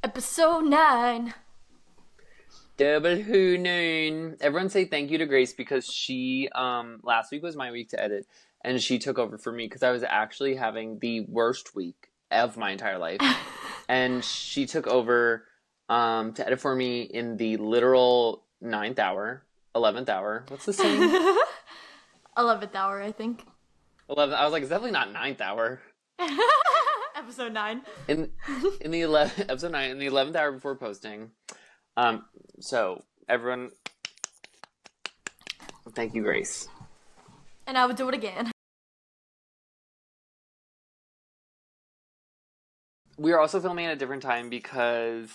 Episode 9. Double who noon. Everyone say thank you to Grace because she last week was my week to edit and she took over for me because I was actually having the worst week of my entire life. And she took over to edit for me in the literal 9th hour, 11th hour. What's the saying? 11th hour, I think. 11th. I was like, it's definitely not 9th hour. Episode 9. In the episode 9 in the 11th hour before posting. So everyone, thank you, Grace. And I would do it again. We are also filming at a different time because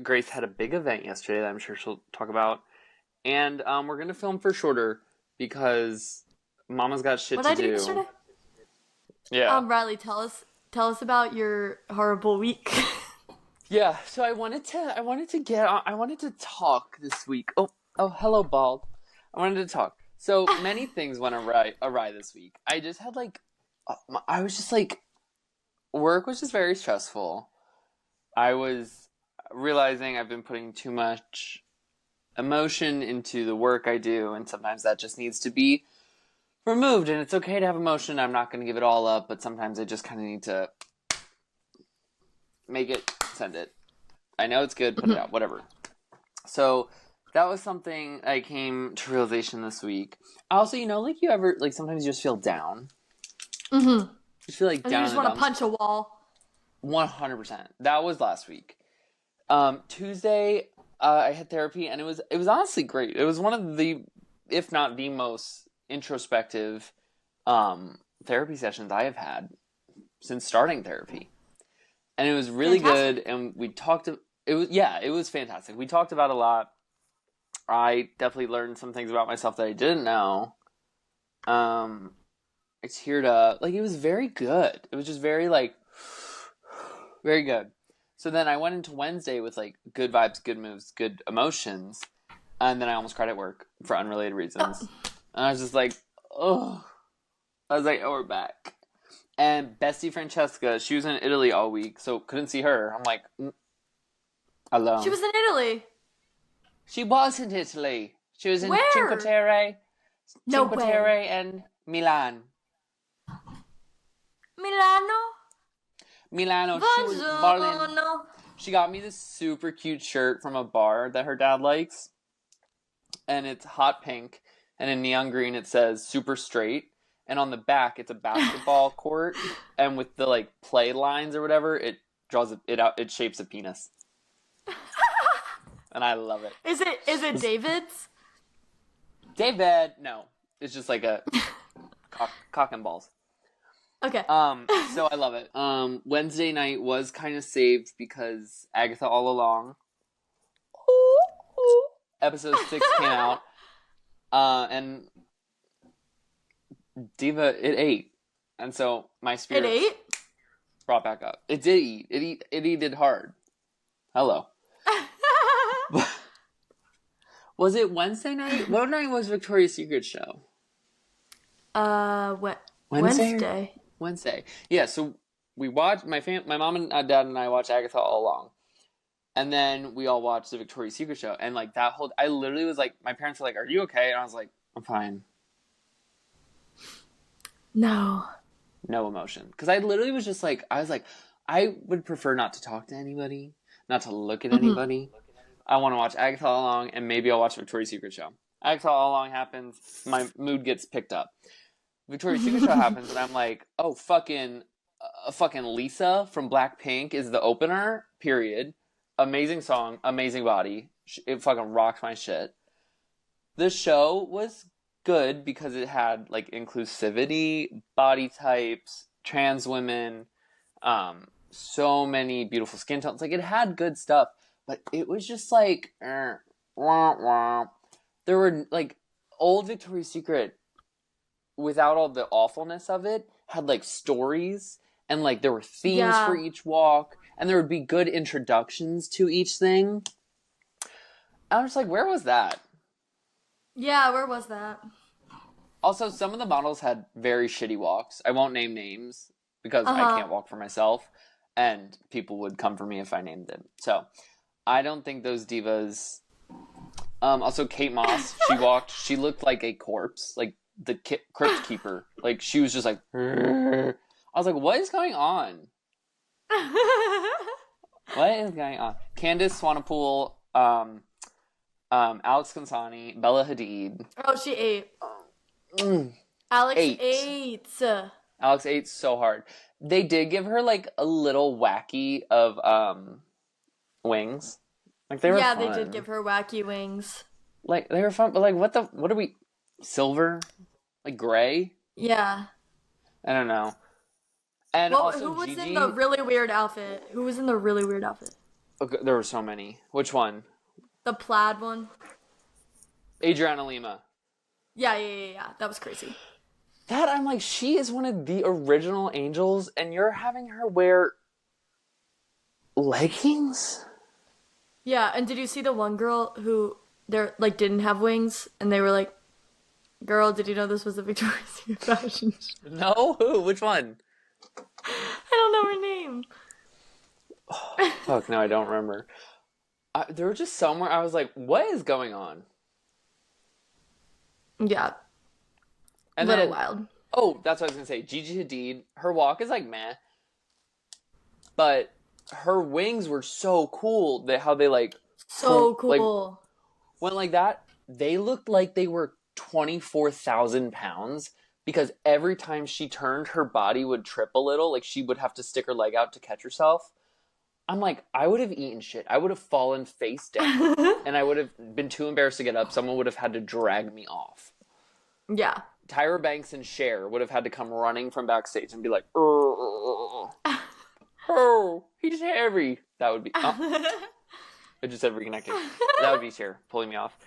Grace had a big event yesterday that I'm sure she'll talk about. And we're going to film for shorter because Mama's got shit What to did I do do. yesterday? Yeah. Riley, tell us about your horrible week. Yeah, so I wanted to talk this week. Oh, hello, Bald. I wanted to talk. So many things went awry this week. I just had work was just very stressful. I was realizing I've been putting too much emotion into the work I do, and sometimes that just needs to be removed, and it's okay to have emotion. I'm not going to give it all up, but sometimes I just kind of need to send it. I know it's good, put it out, whatever. So that was something I came to realization this week. Also, you ever, sometimes you just feel down. Mm-hmm. You feel like And down you just want to punch a wall. 100%. That was last week. Tuesday, I had therapy, and it was honestly great. It was one of the, if not the most introspective therapy sessions I have had since starting therapy. And it was really good, and it was fantastic. We talked about a lot. I definitely learned some things about myself that I didn't know. I teared up. It was very good. It was just very, very good. So then I went into Wednesday with, good vibes, good moves, good emotions, and then I almost cried at work for unrelated reasons. And I was just like, oh. I was like, oh, we're back. And bestie Francesca, she was in Italy all week, so couldn't see her. I'm like, alone. She was in Italy. She was in Italy. She was in Where? Cinque Terre. No Cinque way. Terre and Milan. Milano. She was balling. She got me this super cute shirt from a bar that her dad likes. And it's hot pink. And in neon green it says super straight. And on the back, it's a basketball court, and with the play lines or whatever, it draws it out. It shapes a penis, and I love it. Is it David's? David, no, it's just like a cock and balls. Okay. So I love it. Wednesday night was kind of saved because Agatha All Along, episode 6 came out, and Diva, it ate. And so my spirit brought back up. It did eat. It eated hard. Hello. Was it Wednesday night? What night was Victoria's Secret show? Wednesday. Wednesday. Yeah, so we watched, my mom and dad and I watched Agatha All Along. And then we all watched the Victoria's Secret show. And I literally was like, my parents were like, are you okay? And I was like, I'm fine. No emotion. Because I literally was just I would prefer not to talk to anybody, not to look at anybody. I want to watch Agatha All Along, and maybe I'll watch Victoria's Secret show. Agatha All Along happens, my mood gets picked up. Victoria's Secret show happens, and I'm like, oh, fucking Lisa from Blackpink is the opener, period. Amazing song, amazing body. It fucking rocks my shit. The show was good because it had inclusivity, body types, trans women, so many beautiful skin tones. It had good stuff, but it was just wah, wah. There were old Victoria's Secret, without all the awfulness of it, had stories and there were themes for each walk, and there would be good introductions to each thing. I was just like, where was that? Yeah, where was that? Also, some of the models had very shitty walks. I won't name names because I can't walk for myself. and people would come for me if I named them. So I don't think those divas. Also, Kate Moss, she looked like a corpse, like the crypt keeper. Like, she was just like, I was like, what is going on? What is going on? Candace Swanepoel, Alex Consani, Bella Hadid. Oh, she ate. Mm, Alex ate. ate. Alex ate so hard. They did give her like a little wacky of wings. Like, they were fun. They did give her wacky wings. Like, they were fun, but like, what are we? Silver? Like, gray? Yeah. I don't know. And also, who was Gigi, in the really weird outfit? Okay, there were so many. Which one? The plaid one. Adriana Lima. Yeah. That was crazy. That, I'm like, she is one of the original angels, and you're having her wear leggings? Yeah, and did you see the one girl who didn't have wings, and they were like, "Girl, did you know this was a Victoria's Secret fashion show?" No, who? Which one? I don't know her name. Oh, fuck, no, I don't remember. There were just somewhere I was like, what is going on? Yeah. And Little then, wild. Oh, that's what I was gonna say. Gigi Hadid, her walk is like meh, but her wings were so cool. How they like so cool. Like, went like that. They looked like they were 24,000 pounds because every time she turned, her body would trip a little. Like, she would have to stick her leg out to catch herself. I'm like, I would have eaten shit. I would have fallen face down, and I would have been too embarrassed to get up. Someone would have had to drag me off. Yeah. Tyra Banks and Cher would have had to come running from backstage and be like, he's heavy. That would be... I just said reconnecting. That would be Cher pulling me off.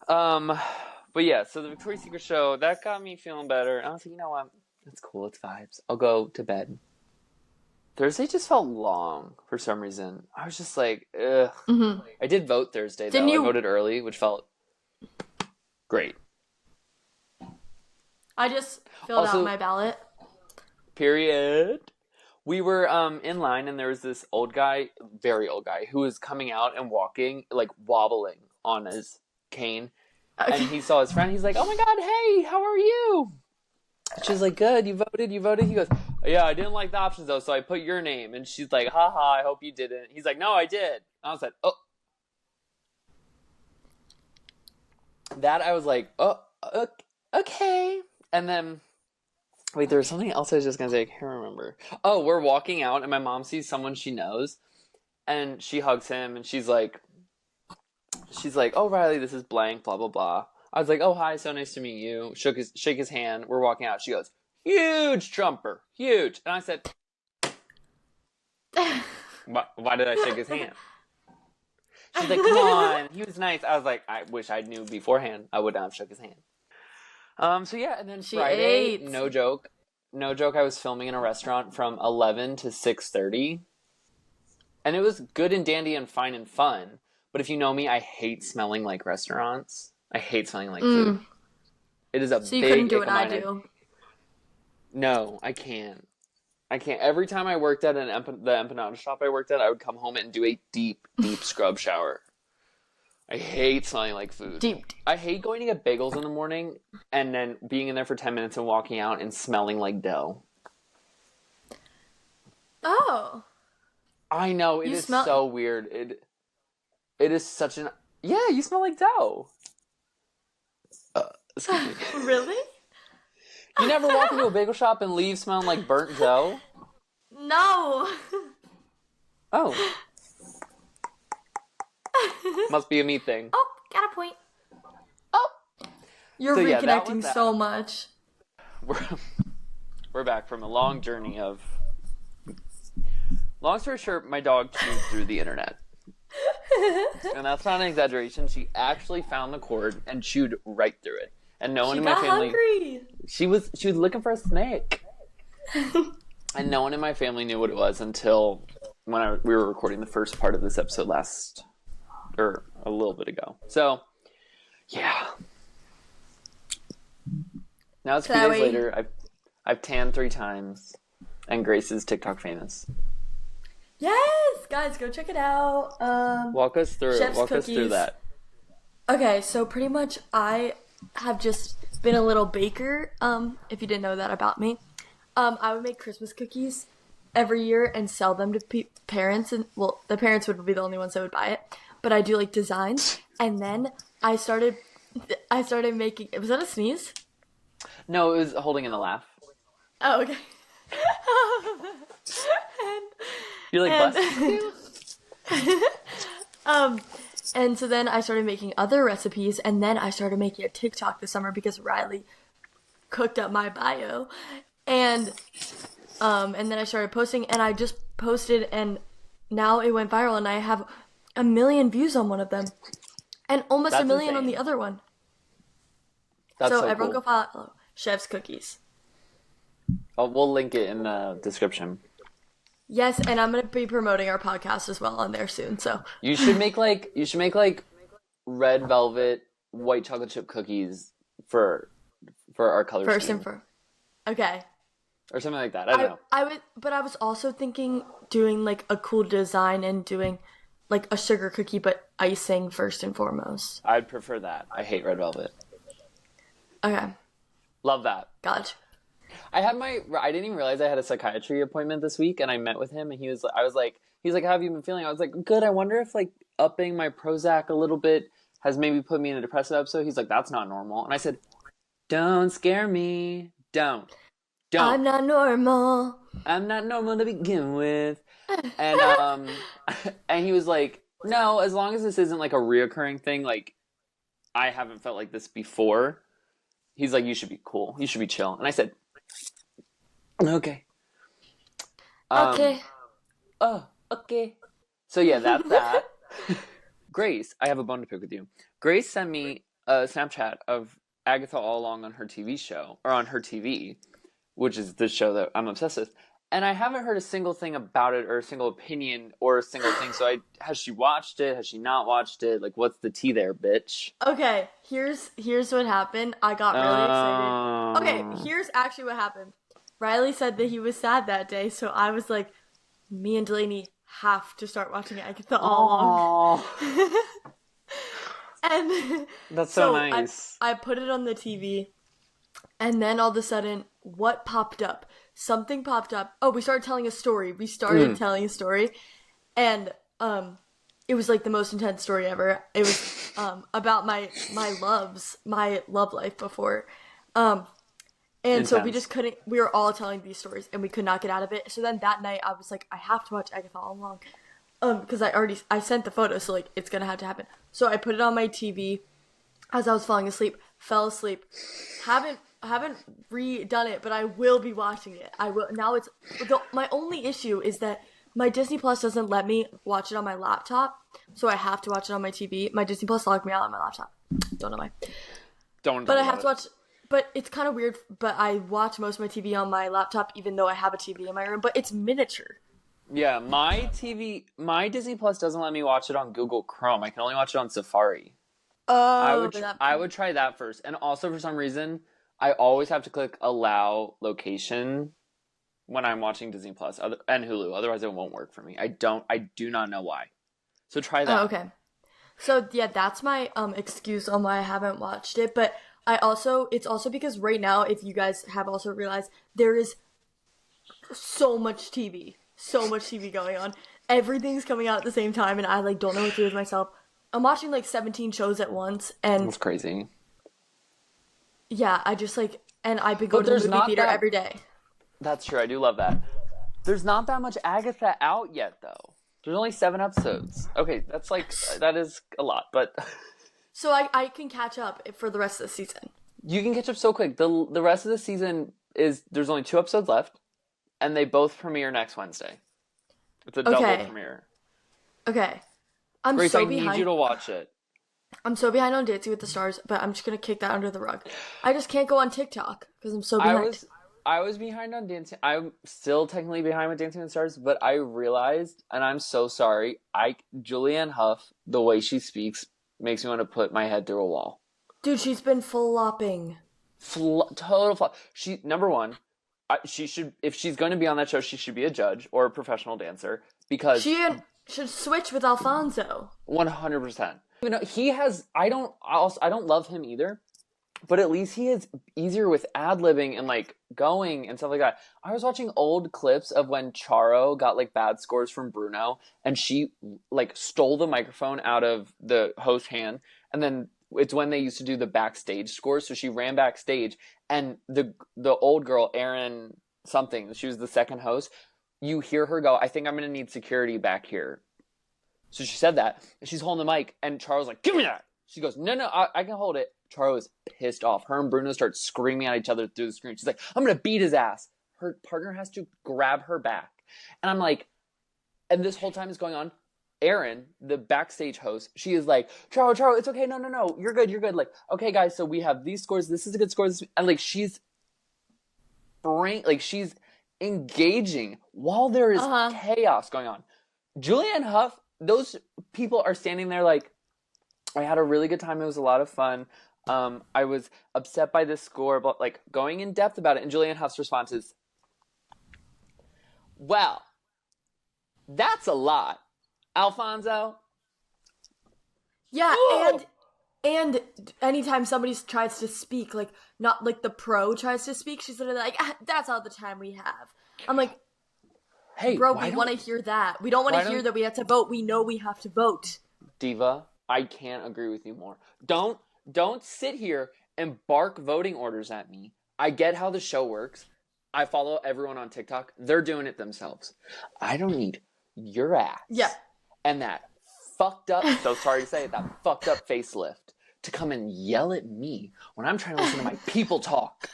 But yeah, so the Victoria's Secret show, that got me feeling better. And I was like, you know what? It's cool. It's vibes. I'll go to bed. Thursday just felt long for some reason. I was just like, ugh. Mm-hmm. I did vote Thursday, though. I voted early, which felt great. I just filled out my ballot. Period. We were in line, and there was this old guy, very old guy, who was coming out and walking, like, wobbling on his cane. Okay. And he saw his friend. He's like, oh my God, hey, how are you? She's like, good, you voted? He goes, yeah, I didn't like the options, though, so I put your name. And she's like, haha, I hope you didn't. He's like, no, I did. And I was like, oh. That, I was like, oh, okay. And then, wait, there was something else I was just going to say. I can't remember. Oh, we're walking out, and my mom sees someone she knows, and she hugs him, and she's like, oh, Riley, this is blank, blah, blah, blah. I was like, oh, hi, so nice to meet you. Shake his hand. We're walking out. She goes, huge Trumper, huge. And I said, why did I shake his hand? She's like, come on, he was nice. I was like, I wish I knew beforehand. I would not have shook his hand. So yeah, and then Friday, no joke, I was filming in a restaurant from 11 to 6:30. And it was good and dandy and fine and fun. But if you know me, I hate smelling like restaurants. I hate smelling like food. It is a big... So you couldn't do what I do? No, I can't. Every time I worked at the empanada shop I worked at, I would come home and do a deep, deep scrub shower. I hate smelling like food. Deep. I hate going to get bagels in the morning and then being in there for 10 minutes and walking out and smelling like dough. Oh. I know, it is so weird. It is such an... Yeah, you smell like dough. Excuse me. Really? You never walk into a bagel shop and leave smelling like burnt dough? No. Oh. Must be a me thing. Oh, got a point. Oh. You're reconnecting so much. We're back from a long journey of... Long story short, my dog chewed through the internet. And that's not an exaggeration. She actually found the cord and chewed right through it. And no one in my family... hungry. She was looking for a snake. And no one in my family knew what it was until when we were recording the first part of this episode a little bit ago. So, yeah. Now it's a few days later. I've tanned 3 times, and Grace is TikTok famous. Yes, guys, go check it out. Walk Chef's us through Cookies. that. Okay, so pretty much I have just been a little baker. If you didn't know that about me, I would make Christmas cookies every year and sell them to parents, and well, the parents would be the only ones that would buy it. But I do like designs, and then I started, I started making. Was that a sneeze? No, it was holding in a laugh. Oh, okay. You're like, and bless you? um, and so then I started making other recipes, and then I started making a TikTok this summer because Riley cooked up my bio, and and then I started posting, and I just posted, and now it went viral, and I have 1 million views on one of them, and almost a That's million on insane. the other one. That's So so everyone go cool. follow Chef's Cookies. Oh, we'll link it in the description. Yes, and I'm gonna be promoting our podcast as well on there soon. So You should make like red velvet white chocolate chip cookies for our color first and scheme for okay. or something like that. I don't know. I would, but I was also thinking doing like a cool design and doing like a sugar cookie, but icing first and foremost. I'd prefer that. I hate red velvet. Okay, Love that. gotcha. I didn't even realize I had a psychiatry appointment this week, and I met with him, and I was like, he's like, how have you been feeling? I was like, good. I wonder if like upping my Prozac a little bit has maybe put me in a depressive episode. He's like, that's not normal. And I said, don't scare me. Don't. I'm not normal. I'm not normal to begin with. And, and he was like, no, as long as this isn't like a reoccurring thing, like I haven't felt like this before. He's like, you should be cool. You should be chill. And I said, okay. Um, Okay. oh, okay. So yeah, that's that. Grace, I have a bone to pick with you. Grace sent me a Snapchat of Agatha all along on her TV show, or on her TV, which is the show that I'm obsessed with. And I haven't heard a single thing about it, or a single opinion, or a single thing. So has she watched it? Has she not watched it? Like, what's the tea there, bitch? Okay, here's what happened. I got really excited. Okay, Oh. here's actually what happened. Riley said that he was sad that day, so I was like, me and Delaney have to start watching Agatha all along. And That's so so nice. I put it on the TV, and then all of a sudden, what popped up? Something popped up. Oh, we started telling a story. We started telling a story, and it was like the most intense story ever. It was about my love life before. And so we Intense. just couldn't, we were all telling these stories and we could not get out of it. So then that night I was like, I have to watch Agatha all along. Because I sent the photo, so like it's gonna have to happen. So I put it on my TV as I was falling asleep, fell asleep. Haven't redone it, but I will be watching it. I will, now it's, my only issue is that my Disney Plus doesn't let me watch it on my laptop, so I have to watch it on my TV. My Disney Plus logged me out on my laptop. Don't know why. Don't But talk I have about to it. watch. But it's kind of weird. But I watch most of my TV on my laptop, even though I have a TV in my room. But it's miniature. Yeah, my Disney Plus doesn't let me watch it on Google Chrome. I can only watch it on Safari. Oh, but that. I would try that first. And also for some reason, I always have to click allow location when I'm watching Disney Plus and Hulu. Otherwise it won't work for me. I do not know why. So try Oh, that. okay. So yeah, that's my excuse on why I haven't watched it. But it's also because right now, if you guys have also realized, there is so much TV going on. Everything's coming out at the same time, and I like don't know what to do with myself. I'm watching like 17 shows at once, and That's crazy. yeah, I just like, and I could go But to the there's movie not theater that every day. That's true. I do love that. There's not that much Agatha out yet though. There's only 7 episodes. Okay, that is a lot, but So I can catch up for the rest of the season. you can catch up so quick. The rest of the season is there's only 2 episodes left, and they both premiere next Wednesday. It's a double Okay. premiere. Okay. I'm Grace, so I behind. need you to watch it. I'm so behind on Dancing with the Stars, but I'm just gonna kick that under the rug. I just can't go on TikTok because I'm so behind. I was behind on dancing. I'm still technically behind with Dancing with the Stars, but I realized, and I'm so sorry. Julianne Hough, the way she speaks, makes me want to put my head through a wall. Dude, she's been flopping. Total flop. Number one, she should, if she's going to be on that show, she should be a judge or a professional dancer. because she should switch with Alfonso. 100%. You know, he has. I don't love him either, but at least he is easier with ad-libbing and like going and stuff like that. I was watching old clips of when Charo got like bad scores from Bruno, and she like stole the microphone out of the host's hand, and then it's when they used to do the backstage scores. So she ran backstage, and the old girl, Erin something, she was the second host. You hear her go, "I think I'm going to need security back here." So she said that, and she's holding the mic, and Charo's like, "Give me that." She goes, "No, I can hold it." Charo is pissed off. Her and Bruno start screaming at each other through the screen. She's like, "I'm going to beat his ass." Her partner has to grab her back. And I'm like, and this whole time is going on. Erin, the backstage host, she is like, Charo, it's okay. No. You're good. Like, okay, guys, so we have these scores. This is a good score. And like, she's engaging while there is chaos going on. Julianne Hough, those people are standing there like, I had a really good time. It was a lot of fun. I was upset by this score, but like going in depth about it. And Julianne Hough's response is, well, that's a lot. Alfonso? Yeah, and anytime somebody tries to speak, like, not like the pro tries to speak, she's literally like, that's all the time we have. I'm like, hey, bro, we want to hear that. We don't want to hear that we have to vote. We know we have to vote. Diva, I can't agree with you more. Don't sit here and bark voting orders at me. I get how the show works. I follow everyone on TikTok. They're doing it themselves. I don't need your ass. Yeah. And that fucked up, so sorry to say it, that fucked up facelift to come and yell at me when I'm trying to listen to my people talk.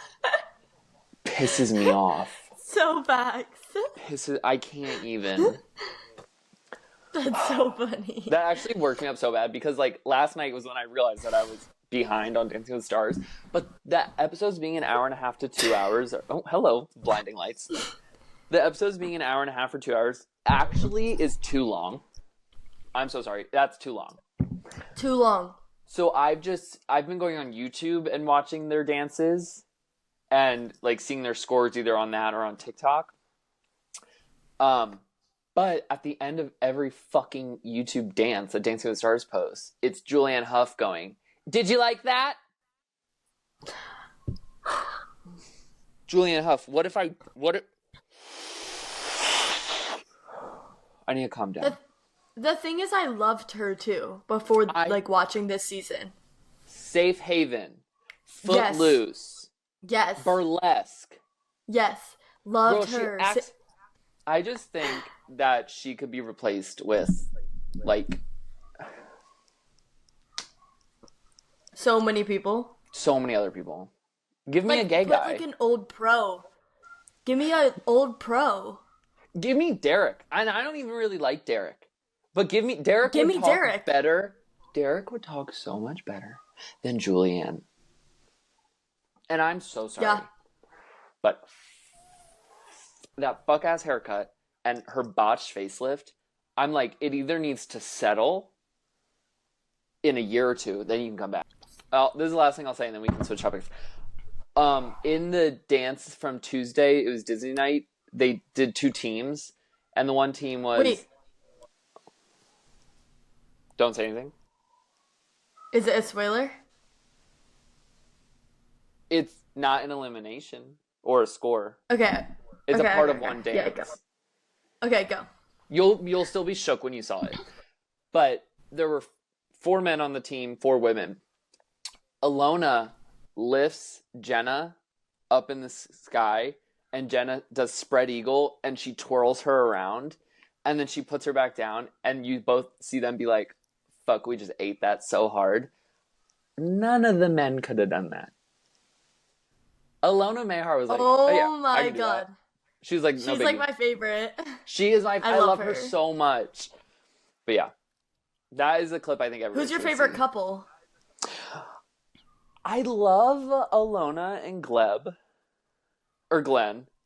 Pisses me off. So facts. I can't even. That's so funny. That actually worked me up so bad because like last night was when I realized that I was behind on Dancing with the Stars. But that episode's being an hour and a half to 2 hours. Oh, hello, blinding lights. The episode's being an hour and a half or 2 hours actually is too long. I'm so sorry. That's too long. Too long. So I've been going on YouTube and watching their dances and like seeing their scores either on that or on TikTok. But at the end of every fucking YouTube dance that Dancing with the Stars posts, it's Julianne Hough going, "Did you like that?" Julianne Hough, I need to calm down. The thing is, I loved her too before like watching this season. Safe Haven, Footloose, yes, Burlesque, yes, loved her. I just think that she could be replaced with like so many people, so many other people. Give me a gay guy, like an old pro. Give me an old pro. Give me Derek. I don't even really like Derek. But give me Derek. Better. Derek would talk so much better than Julianne. And I'm so sorry. Yeah. But that fuck-ass haircut and her botched facelift, I'm like, it either needs to settle in a year or two, then you can come back. Oh, this is the last thing I'll say, and then we can switch topics. In the dance from Tuesday, it was Disney night, they did 2 teams, and the one team was... Wait. Don't say anything. Is it a spoiler? It's not an elimination or a score. Okay. It's a part of one dance. Yeah, go. Okay, go. You'll still be shook when you saw it. But there were 4 men on the team, 4 women. Alona lifts Jenna up in the sky, and Jenna does spread eagle, and she twirls her around, and then she puts her back down, and you both see them be like, fuck, we just ate that so hard. None of the men could have done that. Alona Mayhar was like, oh yeah, my God. She was like, no She's like my favorite. She is my, I love her so much. But yeah, that is a clip I think everyone Who's your favorite couple? I love Alona and Glenn,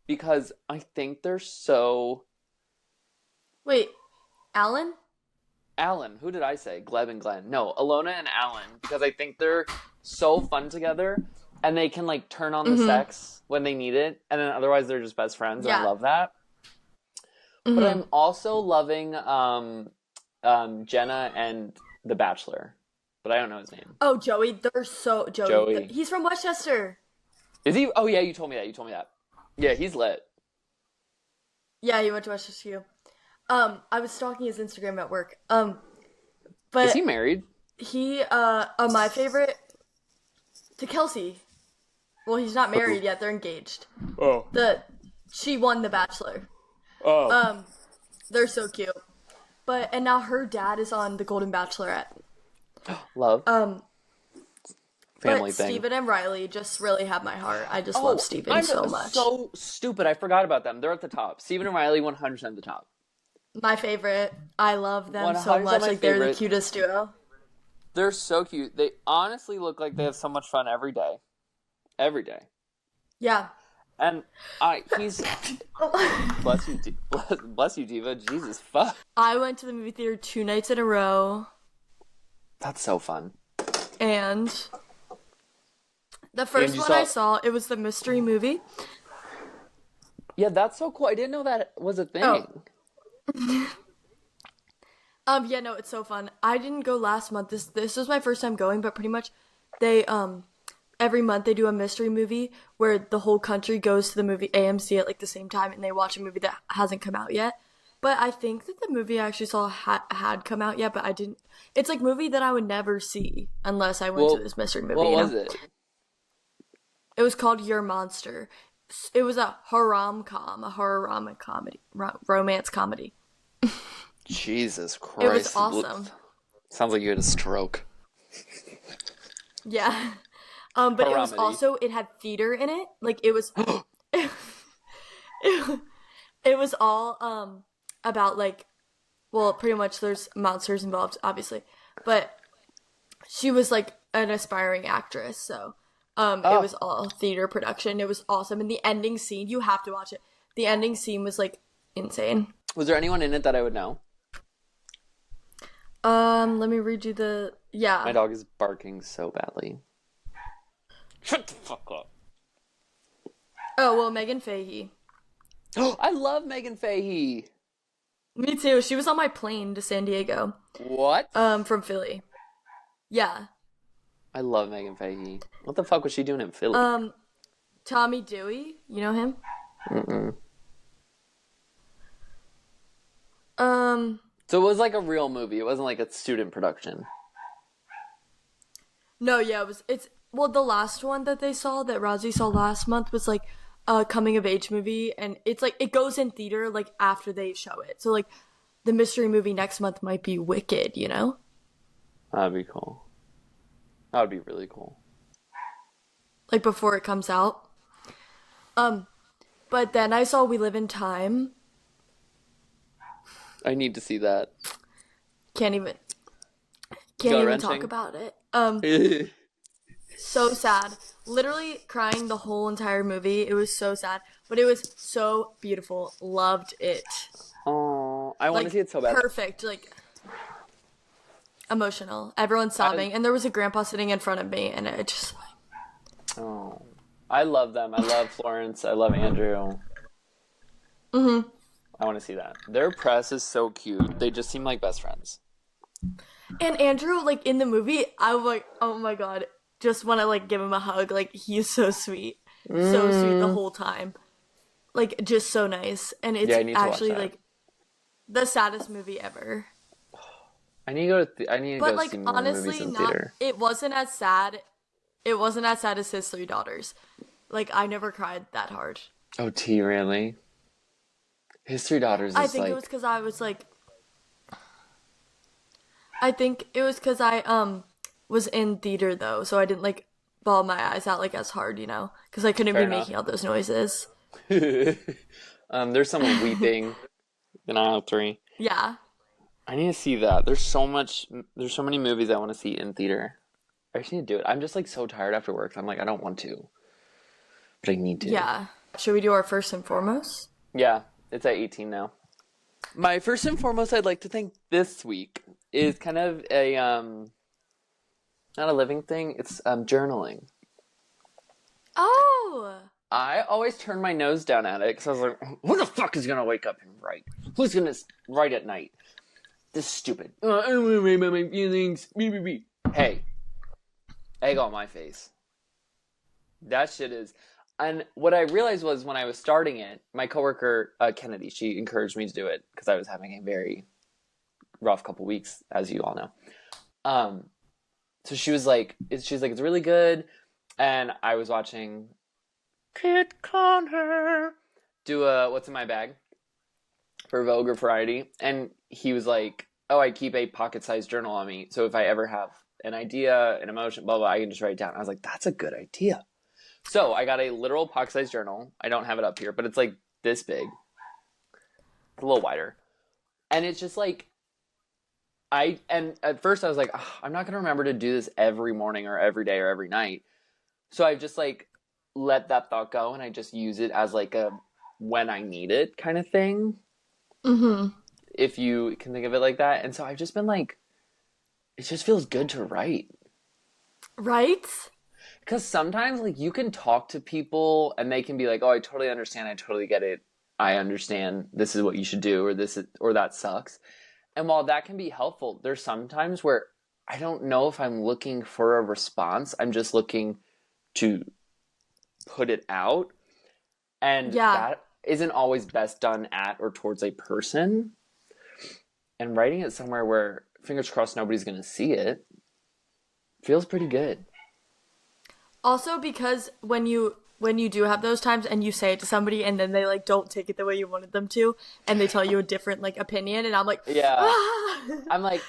because I think they're so... Wait, Alan? Alan, who did I say? Gleb and Glenn. No, Alona and Alan, because I think they're so fun together, and they can like turn on the sex when they need it, and then otherwise they're just best friends, and I love that. But Hmm. I'm also loving Jenna and The Bachelor. But I don't know his name. Oh, Joey, Joey. He's from Westchester. Is he? Oh, yeah, you told me that. You told me that. Yeah, he's lit. Yeah, he went to Westchester too. I was stalking his Instagram at work. Is he But married? he, my favorite to Kelsey. Well, he's not married yet. They're engaged. Oh. She won The Bachelor. Oh. They're so cute. And now her dad is on The Golden Bachelorette. Love. Family But thing. Steven and Riley just really have my heart. I just love Steven I'm so much. so stupid. I forgot about them. They're at the top. Steven and Riley, 100% at the top. My favorite. I love them so 100% much. my Like, they're the favorite. cutest duo. They're so cute. They honestly look like they have so much fun every day. Every day. Yeah. And he's bless you, bless you, Diva. Jesus, fuck. I went to the movie theater 2 nights in a row, That's so fun. and the first you one saw- I saw, it was the mystery movie. Yeah, that's so cool. I didn't know that was a thing. Oh. Yeah, no, it's so fun. I didn't go last month. This was my first time going, but pretty much they every month they do a mystery movie where the whole country goes to the movie AMC at like the same time and they watch a movie that hasn't come out yet. But I think that the movie I actually saw had come out yet, but I didn't. It's like movie that I would never see unless I went to this mystery movie. What you know? was it? It was called Your Monster. It was a horror comedy, romance comedy. Jesus Christ. It was awesome. Sounds like you had a stroke. Yeah. But it was Haramity. also, it had theater in it. Like, it was, it was all, about, like, well, pretty much there's monsters involved, obviously. But she was, like, an aspiring actress, so, it was all theater production. It was awesome. And the ending scene, you have to watch it. The ending scene was, like, insane. Was there anyone in it that I would know? Let me read you the, yeah. My dog is barking so badly. Shut the fuck up. Oh, well, Megan Fahey. Oh, I love Megan Fahey. Me too. She was on my plane to San Diego. What? From Philly. Yeah. I love Megan Fahey. What the fuck was she doing in Philly? Tommy Dewey, you know him? Mm-mm. So it was like a real movie. It wasn't like a student production. No, yeah, well, the last one that Rozzy saw last month was like a coming of age movie, and it's like, it goes in theater like after they show it. So like, the mystery movie next month might be Wicked, you know? That'd be cool. That would be really cool. Like before it comes out. But then I saw We Live in Time. I need to see that. Can't even Gut-wrenching. talk about it. So sad. Literally crying the whole entire movie. It was so sad, but it was so beautiful. Loved it. Oh, I want to see it so bad. Perfect. Like, emotional. Everyone's sobbing, and there was a grandpa sitting in front of me, and it just like. Oh, I love them. I love Florence. I love Andrew. Mhm. I want to see that. Their press is so cute. They just seem like best friends. And Andrew, like in the movie, I was like, oh my god, just want to like give him a hug. Like, he's so sweet, so sweet the whole time. Like, just so nice, and it's actually like the saddest movie ever. I need to go to. I need to But go like, see more honestly, movies in theater. it wasn't as sad. It wasn't as sad as his 3 daughters. Like, I never cried that hard. Oh, T, really? His 3 daughters is I think it was because I was like. I think it was because I was in theater though, so I didn't like bawl my eyes out like as hard, you know, because I couldn't Fair be enough. making all those noises. There's someone weeping in aisle 3. Yeah. I need to see that. There's so many movies I want to see in theater. I just need to do it. I'm just like so tired after work. So I'm like, I don't want to, but I need to. Yeah. Should we do our first and foremost? Yeah, it's at 18 now. My first and foremost I'd like to thank this week is kind of a not a living thing. It's journaling. Oh. I always turned my nose down at it because I was like, who the fuck is going to wake up and write? Who's going to write at night? This is stupid. I don't want to write about my feelings. Hey, egg on my face. That shit is... And what I realized was when I was starting it, my coworker, Kennedy, she encouraged me to do it because I was having a very rough couple weeks, as you all know. So she was like, it's really good. And I was watching Kit Connor do a What's in My Bag for Vogue or Variety. And he was like, oh, I keep a pocket-sized journal on me. So if I ever have an idea, an emotion, blah, blah, I can just write it down. I was like, that's a good idea. So I got a literal pocket-sized journal. I don't have it up here, but it's like this big. It's a little wider. And it's just like, and at first I was like, oh, I'm not going to remember to do this every morning or every day or every night. So I've just like let that thought go and I just use it as like a when I need it kind of thing. Mm-hmm. If you can think of it like that. And so I've just been like, it just feels good to write. Right? Because sometimes, like, you can talk to people and they can be like, oh, I totally understand. I totally get it. I understand. This is what you should do, or that sucks. And while that can be helpful, there's sometimes where I don't know if I'm looking for a response. I'm just looking to put it out. And that isn't always best done at or towards a person. And writing it somewhere where, fingers crossed, nobody's going to see it feels pretty good. Also, because when you do have those times and you say it to somebody and then they like don't take it the way you wanted them to and they tell you a different like opinion and I'm like, I'm like,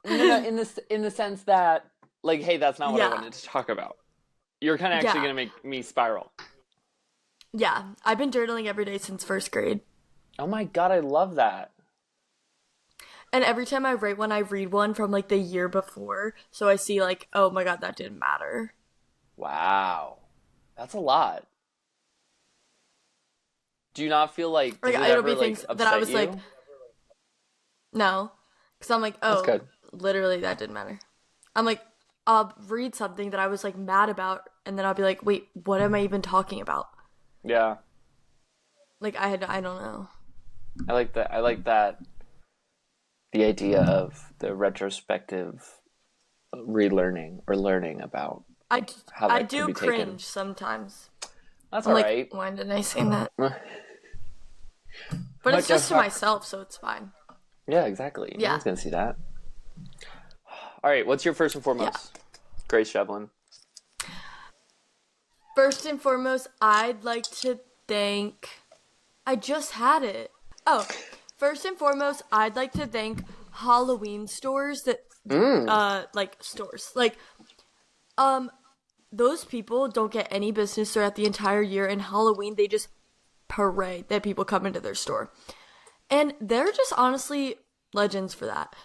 no, in the sense that like, hey, that's not what I wanted to talk about. You're kind of actually going to make me spiral. Yeah, I've been journaling every day since first grade. Oh my God, I love that. And every time I write one, I read one from like the year before. So I see like, oh my God, that didn't matter. Wow. That's a lot. Do you not feel like, it'll ever, be things like, that I was you? like, no. Because I'm like, oh, literally that didn't matter. I'm like, I'll read something that I was like mad about and then I'll be like, wait, what am I even talking about? Yeah. Like I don't know. I like that. The idea of the retrospective relearning or learning about how that I do could be cringe taken. Sometimes. That's I'm all like, right. why did I say that? But it's just to myself, so it's fine. Yeah, exactly. No one's gonna see that. All right, what's your first and foremost? Grace Shevlin. First and foremost, I'd like to thank... I just had it. Oh, first and foremost, I'd like to thank Halloween stores that... stores. Those people don't get any business throughout the entire year, and Halloween, they just parade that people come into their store. And they're just honestly legends for that.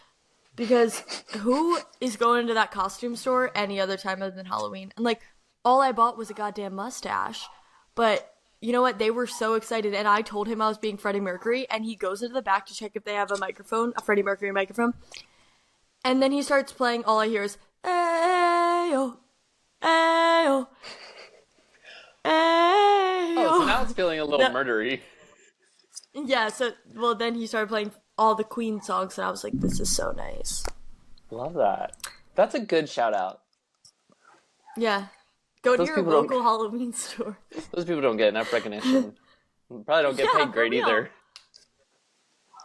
Because who is going to that costume store any other time other than Halloween? And, like, all I bought was a goddamn mustache. But you know what? They were so excited. And I told him I was being Freddie Mercury. And he goes into the back to check if they have a Freddie Mercury microphone. And then he starts playing. All I hear is, ayo, ayo, ayo. Oh, so now it's feeling a little murdery. Yeah, then he started playing all the Queen songs, and I was like, this is so nice. Love that. That's a good shout out. Yeah. Go to your local Halloween store. Those people don't get enough recognition. Probably don't get paid great either.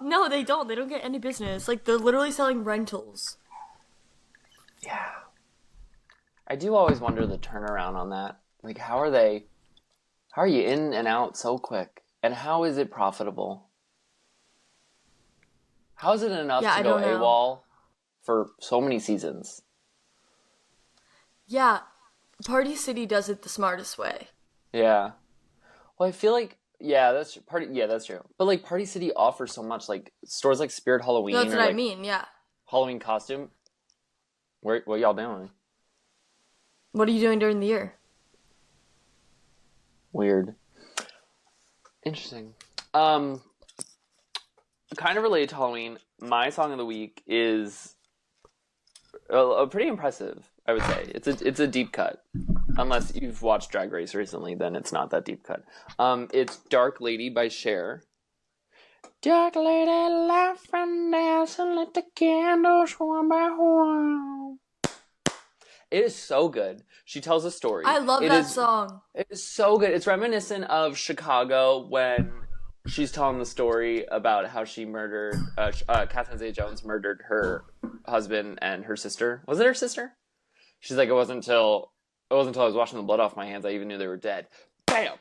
No, they don't. They don't get any business. Like, they're literally selling rentals. Yeah. I do always wonder the turnaround on that. Like, how are you in and out so quick? And how is it profitable? How is it enough to go AWOL for so many seasons? Yeah. Party City does it the smartest way. Yeah. Well, I feel like, that's true. But, like, Party City offers so much, like, stores like Spirit Halloween. That's what I mean, yeah. Halloween costume. What y'all doing? What are you doing during the year? Weird. Interesting. Kind of related to Halloween, my song of the week is pretty impressive, I would say. It's a deep cut. Unless you've watched Drag Race recently, then it's not that deep cut. It's Dark Lady by Cher. Dark lady, laugh and dance and let the candles one by one. It is so good. She tells a story. I love that song. It is so good. It's reminiscent of Chicago when she's telling the story about how she murdered, Catherine Zeta-Jones murdered her husband and her sister. Was it her sister? She's like, it wasn't until I was washing the blood off my hands I even knew they were dead. Bam!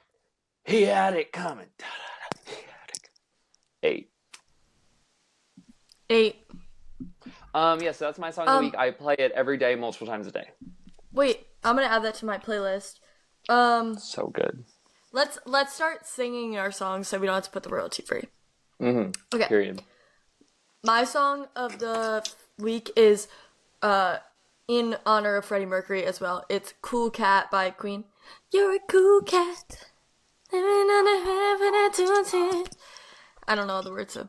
He had it coming. He had it. 8. Yeah, so that's my song of the week. I play it every day, multiple times a day. Wait, I'm gonna add that to my playlist. So good. Let's start singing our songs so we don't have to put the royalty free. Mm-hmm. Okay. Period. My song of the week is in honor of Freddie Mercury as well. It's Cool Cat by Queen. You're a cool cat. I don't know all the words, so.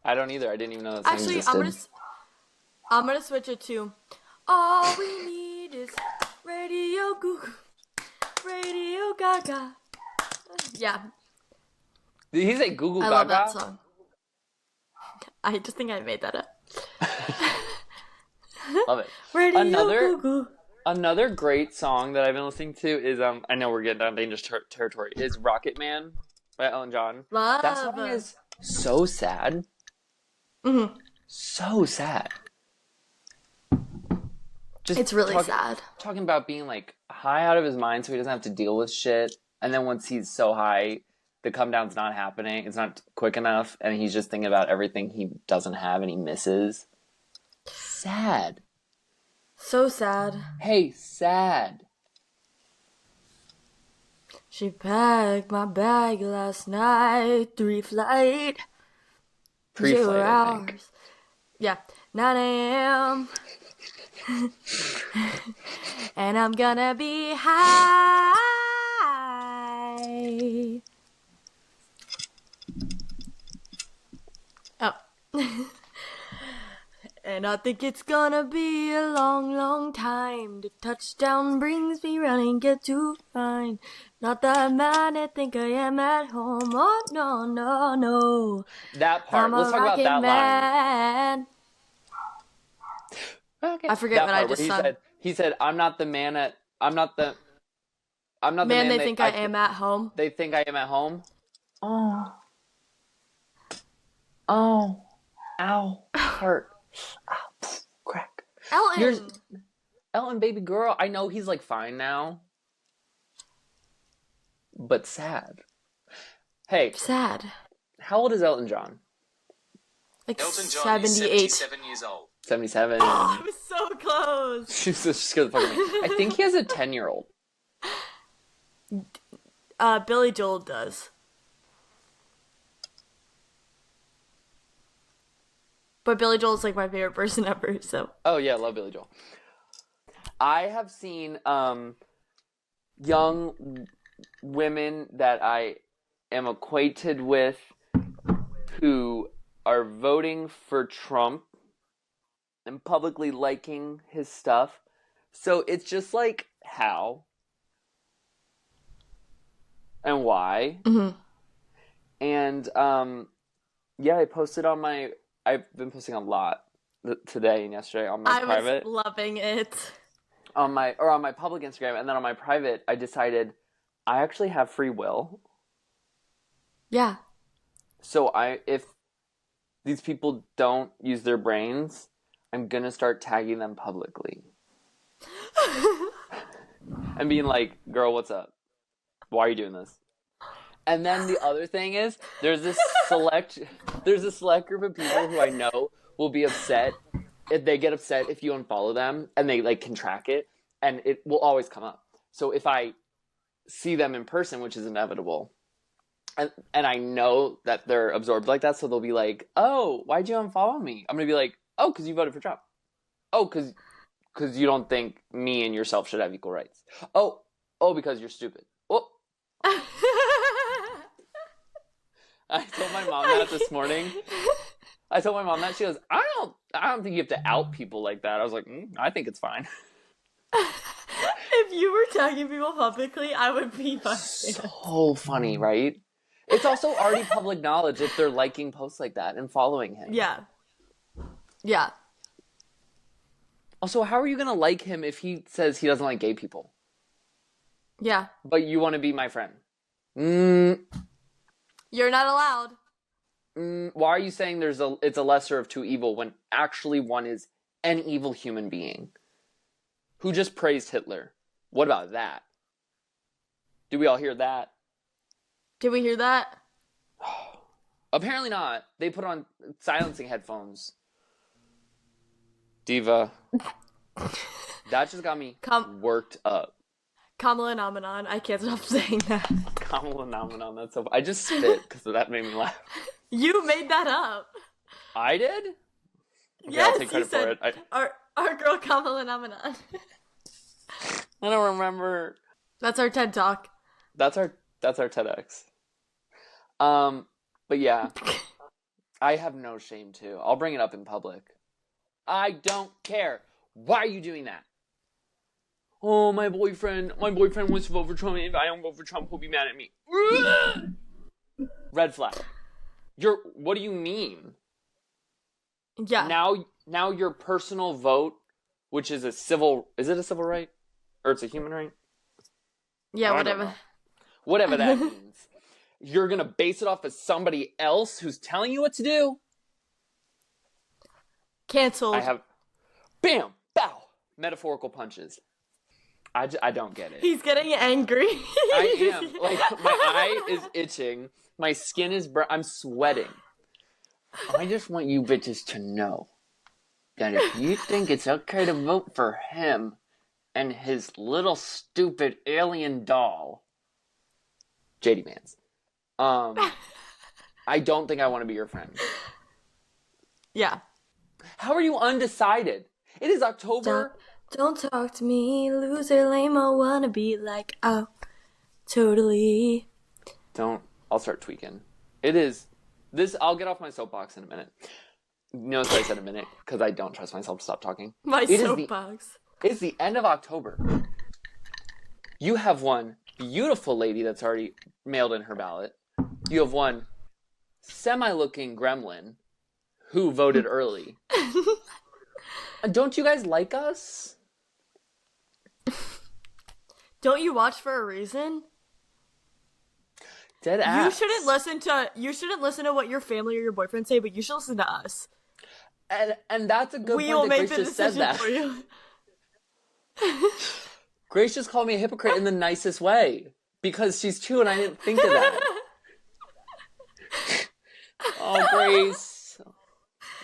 I don't either. I didn't even know that song existed. Actually, I'm gonna switch it to all we need is Radio Goo Radio Gaga. Yeah. Did he say Goo Goo Gaga? I love that song. I just think I made that up. Love it. Radio Another great song that I've been listening to is I know we're getting down dangerous territory, is Rocket Man by Elton John. Love. That song is so sad. Mm-hmm. So sad. It's really sad. Talking about being like high out of his mind so he doesn't have to deal with shit. And then once he's so high, the come down's not happening. It's not quick enough. And he's just thinking about everything he doesn't have and he misses. Sad. So sad. Hey, sad. She packed my bag last night. 3 flight. Pre-flight, I think. Yeah. 9 a.m. And I'm gonna be high. Oh. And I think it's gonna be a long, long time. The touchdown brings me running, get to find. Not that man, I think I am at home. Oh, no, no, no. That part. Let's talk about that line. Okay. I forget what I just said. He said, I'm not the man they think I am at home. They think I am at home. Oh. Ow. Hurt. Ow. Crack. Elton, baby girl. I know he's like fine now. But sad. Hey. Sad. How old is Elton John? Like Elton John 78. is 77 years old. 77. Oh, I was so close. She's so scared the fuck out of me. I think he has a 10-year-old. Billy Joel does. But Billy Joel's like my favorite person ever, so. Oh yeah, love Billy Joel. I have seen young women that I am acquainted with who are voting for Trump and publicly liking his stuff. So it's just like, how? And why? Mm-hmm. And, yeah, I've been posting a lot today and yesterday on my private. I was loving it. On my public Instagram, and then on my private, I decided I actually have free will. Yeah. So if these people don't use their brains, I'm gonna start tagging them publicly. And being like, girl, what's up? Why are you doing this? And then the other thing is, there's a select group of people who I know will be upset. If they get upset if you unfollow them, and they like can track it, and it will always come up. So if I see them in person, which is inevitable, and I know that they're absorbed like that, so they'll be like, "Oh, why'd you unfollow me?" I'm gonna be like, "Oh, because you voted for Trump. Oh, because you don't think me and yourself should have equal rights. Oh, because you're stupid. Oh." I told my mom that this morning. I told my mom that. She goes, I don't think you have to out people like that. I was like, I think it's fine. It If you were tagging people publicly, I would be my fan. So funny, right? It's also already public knowledge if they're liking posts like that and following him. Yeah. Yeah. Also, how are you going to like him if he says he doesn't like gay people? Yeah. But you want to be my friend? You're not allowed. Why are you saying it's a lesser of two evil when actually one is an evil human being who just praised Hitler? What about that? Did we all hear that? Did we hear that? Apparently not. They put on silencing headphones. Diva. That just got me worked up. Kamala Namanon. I can't stop saying that. Kamala Namanon. That's so... I just spit because that made me laugh. You made that up. I did? Okay, Yes, I'll take credit for it. Our girl Kamala Namanon. I don't remember. That's our TED Talk. That's our TEDx. But yeah. I have no shame too. I'll bring it up in public. I don't care. Why are you doing that? Oh, my boyfriend wants to vote for Trump. If I don't vote for Trump, he'll be mad at me. Red flag. What do you mean? Yeah. Now your personal vote, which is is it a civil right? Or it's a human right? Yeah, whatever. Whatever that means. You're gonna base it off of somebody else who's telling you what to do? Canceled. I have, bam, bow, metaphorical punches. I don't get it. He's getting angry. I am. Like, my eye is itching. My skin is I'm sweating. I just want you bitches to know that if you think it's okay to vote for him and his little stupid alien doll, JD Mans, I don't think I want to be your friend. Yeah. How are you undecided? It is October. Don't talk to me, loser, lame, I wanna be like, oh, totally. I'll start tweaking. It is, I'll get off my soapbox in a minute. Notice I said a minute, because I don't trust myself to stop talking. Soapbox. It's the end of October. You have one beautiful lady that's already mailed in her ballot. You have one semi-looking gremlin who voted early. Don't you guys like us? Don't you watch for a reason? Dead ass. You shouldn't listen to what your family or your boyfriend say, but you should listen to us. And that's a good we point will that make Grace the just said decision that. for you. Grace just called me a hypocrite in the nicest way. Because she's 2 and I didn't think of that. Oh, Grace.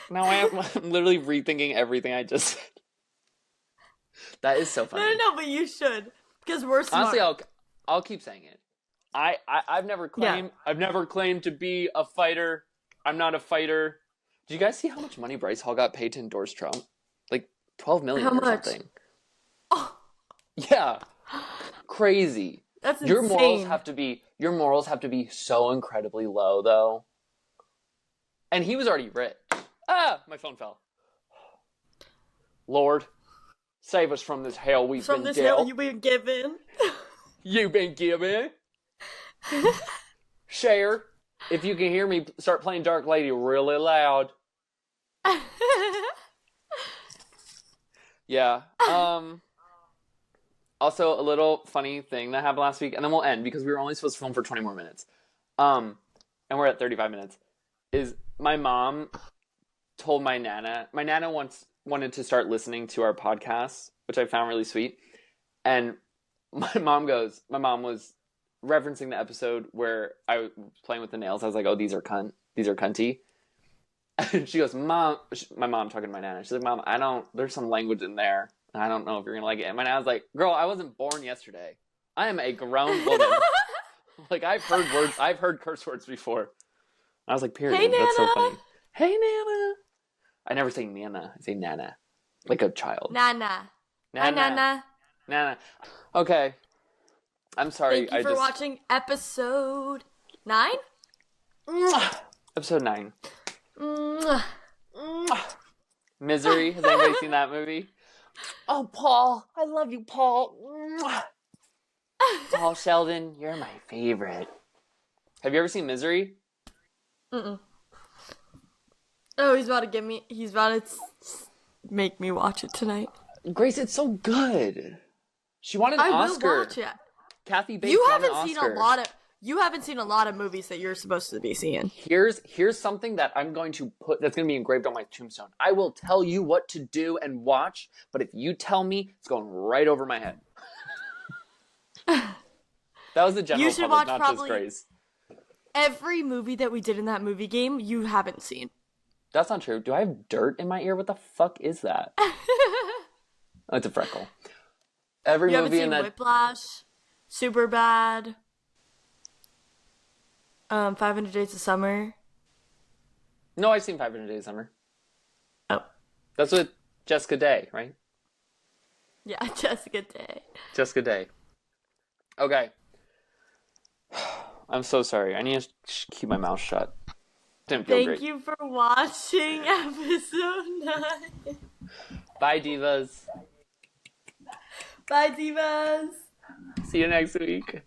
Now I'm literally rethinking everything I just said. That is so funny. No, but you should. Because we're smart. Honestly, I'll keep saying it. I've never claimed to be a fighter. I'm not a fighter. Did you guys see how much money Bryce Hall got paid to endorse Trump? Like $12 million or something. Oh. Yeah. Crazy. That's your insane. Your morals have to be so incredibly low though. And he was already rich. Ah, my phone fell. Lord, save us from this hell we've been dealt. From this hell you've been given. You've been given. Share, if you can hear me, start playing Dark Lady really loud. Yeah. Also, a little funny thing that happened last week, and then we'll end because we were only supposed to film for 20 more minutes. And we're at 35 minutes. Is my mom told my nana once wanted to start listening to our podcast, which I found really sweet. And my mom was referencing the episode where I was playing with the nails. I was like, oh, these are cunty. And she goes, Mom, my mom talking to my nana. She's like, Mom, there's some language in there. I don't know if you're going to like it. And my nana was like, girl, I wasn't born yesterday. I am a grown woman. Like, I've heard curse words before. I was like, period. Hey, That's Nana. so funny. Hey, Nana. I never say Nana. I say Nana. Like a child. Nana. Hi, Nana. Nana. Okay. I'm sorry. Thank you for watching episode 9? Episode 9. Misery. Has anybody seen that movie? Oh, Paul. I love you, Paul. Mwah. Paul Sheldon, you're my favorite. Have you ever seen Misery? Mm-mm. Oh, he's about to make me watch it tonight. Grace, it's so good. She won an I Oscar. will watch it. Kathy Bates won an Oscar. You haven't seen a lot of movies that you're supposed to be seeing. Here's something that I'm going to put that's going to be engraved on my tombstone. I will tell you what to do and watch, but if you tell me, it's going right over my head. That was the general public, not just Grace. Every movie that we did in that movie game, you haven't seen. That's not true. Do I have dirt in my ear? What the fuck is that? Oh, it's a freckle. Every you movie haven't in seen that Whiplash, Superbad, 500 Days of Summer. No, I've seen 500 Days of Summer. Oh. That's with Jessica Day, right? Yeah, Jessica Day. Jessica Day. Okay. I'm so sorry. I need to keep my mouth shut. Didn't feel great. Thank you for watching episode 9. Bye, divas. Bye, divas. See you next week.